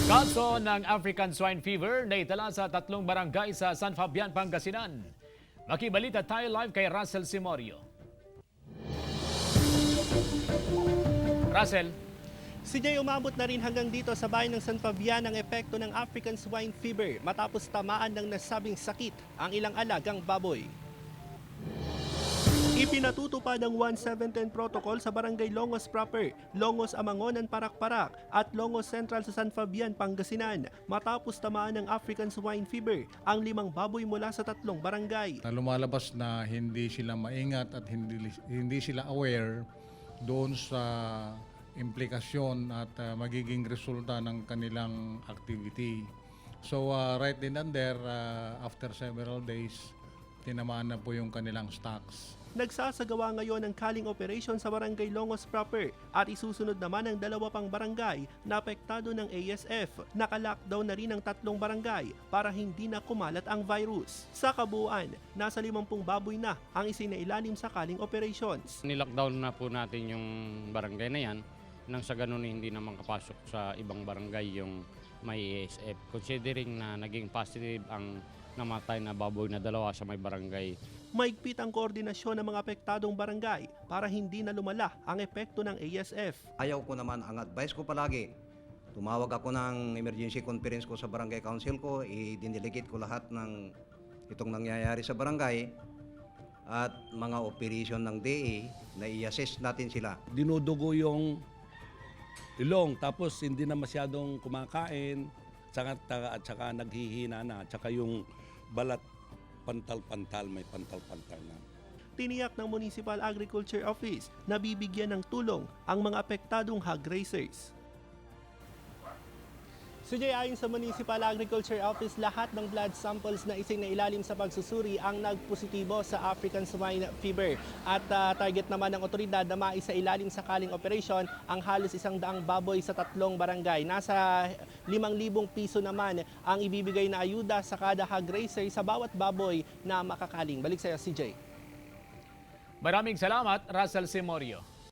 Kaso ng African Swine Fever na itala sa 3 barangay sa San Fabian, Pangasinan. Makibalita tayo live kay Russell Simorio. Russell. CJ, umabot na rin hanggang dito sa bayan ng San Fabian ang epekto ng African Swine Fever matapos tamaan ng nasabing sakit ang ilang alagang baboy. Ipinatutupad ang 1710 protocol sa barangay Longos proper, Longos Amangonan Parak-Parak at Longos Central sa San Fabian, Pangasinan matapos tamaan ng African Swine Fever ang 5 baboy mula sa 3 barangay. Na lumalabas na hindi sila maingat at hindi sila aware doon sa implikasyon at magiging resulta ng kanilang activity. So right then and there, after several days, tinamaan na po yung kanilang stocks. Nagsasagawa ngayon ng culling operation sa barangay Longos proper at isusunod naman ang 2 pang barangay na apektado ng ASF. Naka-lockdown na rin ang 3 barangay para hindi na kumalat ang virus. Sa kabuuan, nasa 50 baboy na ang isinailalim sa culling operations. Nilockdown na po natin yung barangay na yan nang sa ganun hindi naman kapasok sa ibang barangay yung may ASF. Considering na naging positive ang namatay na baboy na 2 sa may barangay. Maigpit ang koordinasyon ng mga apektadong barangay para hindi na lumala ang epekto ng ASF. Ayaw ko naman, ang advice ko palagi, tumawag ako ng emergency conference ko sa barangay council ko, i-delegate ko lahat ng itong nangyayari sa barangay at mga operation ng DA na i-assess natin sila. Dinudugo yung ilong tapos hindi na masyadong kumakain at saka naghihina na at saka yung balat pantal-pantal, may pantal-pantal na. Tiniyak ng Municipal Agriculture Office na bibigyan ng tulong ang mga apektadong hog raisers. CJ, ayon sa Municipal Agriculture Office, lahat ng blood samples na isinailalim sa pagsusuri ang nagpositibo sa African Swine Fever. At target naman ng otoridad na maisailalim sa culling operation ang halos 100 baboy sa 3 barangay. Nasa 5,000 piso naman ang ibibigay na ayuda sa kada hog raiser sa bawat baboy na makakaling. Balik sa iyo, CJ. Maraming salamat, Russell Simorio.